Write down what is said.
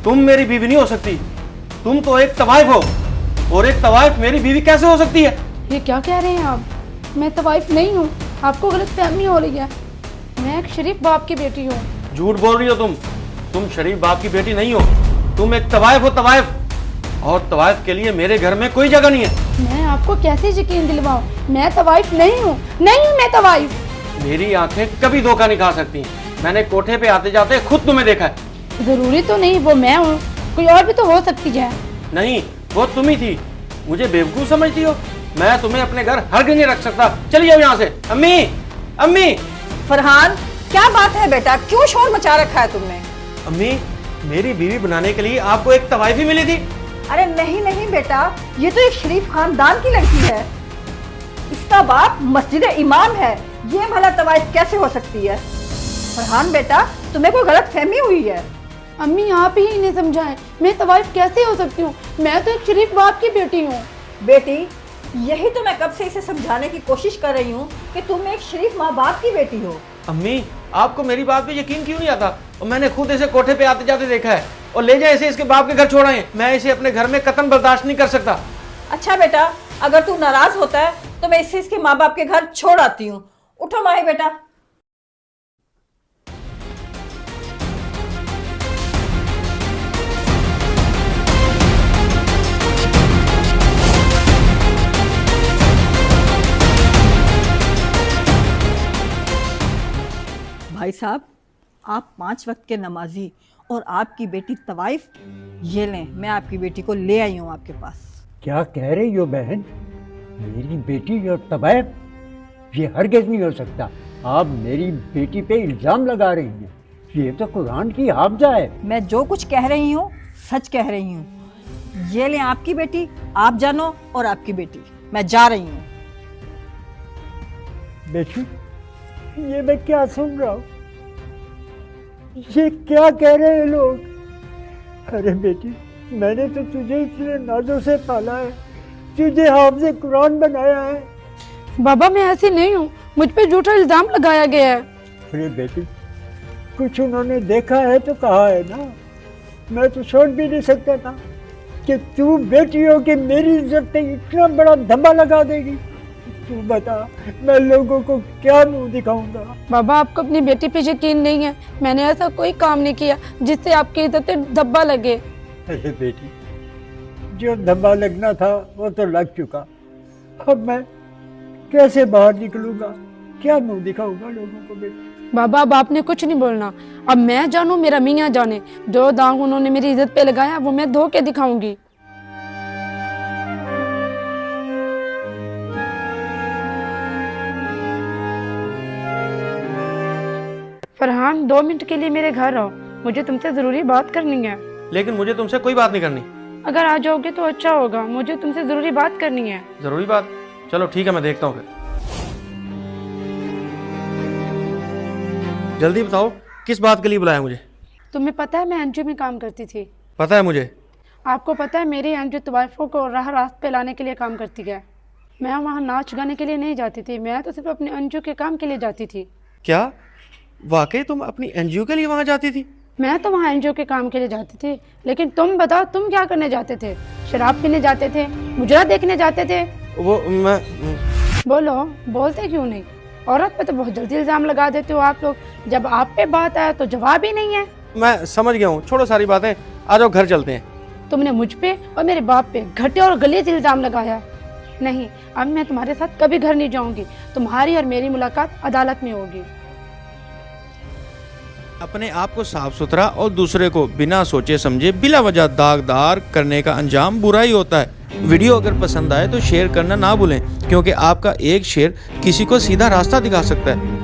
तुम मेरी बीवी नहीं हो सकती। तुम तो एक तवाइफ हो, और एक तवाइफ मेरी बीवी कैसे हो सकती है? ये क्या कह रहे हैं आप? मैं तवाइफ नहीं हूँ, आपको गलत फहमी हो रही है। मैं एक शरीफ बाप की बेटी हूँ। झूठ बोल रही हो तुम शरीफ बाप की बेटी नहीं हो, तुम एक तवाइफ हो, तवाइफ। और तवाइफ के लिए मेरे घर में कोई जगह नहीं है। मैं आपको कैसे यकीन दिलवाऊं? मैं तवाइफ नहीं हूँ, नहीं हूँ मैं तवाइफ। मेरी आंखें कभी धोखा नहीं खा सकती। मैंने कोठे पे आते जाते खुद तुम्हें देखा है। जरूरी तो नहीं वो मैं हूँ, कोई और भी तो हो सकती है। नहीं, वो तुम ही थी। मुझे बेवकूफ समझती हो? मैं तुम्हें अपने घर हर दिन नहीं रख सकता। चली जाओ यहाँ से। अम्मी, अम्मी। फरहान, क्या बात है बेटा, क्यों शोर मचा रखा है तुमने? अम्मी, मेरी बीवी बनाने के लिए आपको एक तवाइफ ही मिली थी? अरे नहीं नहीं बेटा, ये तो एक शरीफ खानदान की लड़की है। इसका बाप मस्जिद इमाम है, ये भला तवाइफ कैसे हो सकती है? फरहान बेटा, तुम्हें कोई गलत फहमी हुई है। अम्मी आप ही इन्हें समझाएं, मैं तवाइफ कैसे हो सकती हूँ? मैं तो एक शरीफ बाप की बेटी हूँ। बेटी, यही तो मैं कब से इसे समझाने की कोशिश कर रही हूँ कि तुम एक शरीफ माँ बाप की बेटी हो। अम्मी, आपको मेरी बात पे यकीन क्यों नहीं आता? और मैंने खुद इसे कोठे पे आते जाते देखा है। और ले जाए इसे इसके बाप के घर छोड़ाएं। मैं इसे अपने घर में कतन बर्दाश्त नहीं कर सकता। अच्छा बेटा, अगर तू नाराज होता है तो मैं इसे इसके माँ बाप के घर छोड़ आती हूँ। उठो माही बेटा। भाई साहब, आप 5 वक्त के नमाजी और आपकी बेटी तवाइफ, ये लें, मैं आपकी बेटी को ले आई हूँ आपके पास। क्या कह रही हो बहन? मेरी बेटी और तवाइफ? ये हरगिज़ नहीं हो सकता। आप मेरी बेटी पे इल्ज़ाम लगा रही हैं। ये तो कुरान की हाफ़िज़ा है। मैं जो कुछ कह रही हूँ सच कह रही हूँ। ये लें आपकी बेटी, आप जानो, और आपकी बेटी। मैं जा रही हूँ। बेटी, ये मैं क्या सुन रहा हूँ? ये क्या कह रहे हैं लोग? अरे बेटी, मैंने तो तुझे इतने नाजों से पाला है, तुझे हाफ़िज़ कुरान बनाया है। बाबा मैं ऐसी नहीं हूँ, मुझ पे झूठा इल्जाम लगाया गया है। अरे बेटी, कुछ उन्होंने देखा है तो कहा है ना। मैं तो सोच भी नहीं सकता था कि तू बेटी हो कि मेरी इज्जत पे इतना बड़ा धब्बा लगा देगी। तू बता, मैं लोगों को क्या मुंह दिखाऊंगा? बाबा आपको अपनी बेटी पे यकीन नहीं है। मैंने ऐसा कोई काम नहीं किया जिससे आपकी इज्जत पे धब्बा लगे। अरे बेटी, जो धब्बा लगना था वो तो लग चुका। अब मैं कैसे बाहर निकलूंगा? क्या मुंह दिखाऊंगा लोगों को? बेटी बाबा अब आपने कुछ नहीं बोलना। अब मैं जानूं, मेरा मियाँ जाने। जो दाग उन्होंने मेरी इज्जत पे लगाया वो मैं धो के दिखाऊंगी। फरहान 2 मिनट के लिए मेरे घर आओ, मुझे तुमसे जरूरी बात करनी है। लेकिन मुझे तुमसे कोई बात नहीं करनी। अगर आ जाओगे तो अच्छा होगा, मुझे तुमसे जरूरी बात करनी है। जरूरी बात? चलो ठीक है, मैं देखता हूँ फिर। जल्दी बताओ, किस बात के लिए बुलाया मुझे? तुम्हें पता है मैं एनजीओ में काम करती थी। पता है मुझे। आपको पता है मेरी एनजीओ तवाइफों को राह रास्त पे लाने के लिए काम करती है। मैं वहाँ नाच गाने के लिए नहीं जाती थी, मैं तो सिर्फ अपने एनजीओ के काम के लिए जाती थी। क्या वाकई तुम अपनी एनजीओ के लिए वहाँ जाती थी? मैं तो वहाँ एनजीओ के काम के लिए जाती थी, लेकिन तुम बताओ तुम क्या करने जाते थे? शराब पीने जाते थे, मुजरा देखने जाते थे? वो मैं बोलो, बोलते क्यों नहीं? औरत पे तो बहुत जल्दी इल्जाम लगा देते हो आप लोग। जब आप पे बात आया तो जवाब ही नहीं है। मैं समझ गया हूँ, छोड़ो सारी बातें, आ जाओ घर चलते हैं। तुमने मुझ पे और मेरे बाप पे घटे और गलीज इल्जाम लगाया। नहीं, अब मैं तुम्हारे साथ कभी घर नहीं जाऊंगी। तुम्हारी और मेरी मुलाकात अदालत में होगी। अपने आप को साफ सुथरा और दूसरे को बिना सोचे समझे बिला वजह दागदार करने का अंजाम बुरा ही होता है। वीडियो अगर पसंद आए तो शेयर करना ना भूलें, क्योंकि आपका एक शेयर किसी को सीधा रास्ता दिखा सकता है।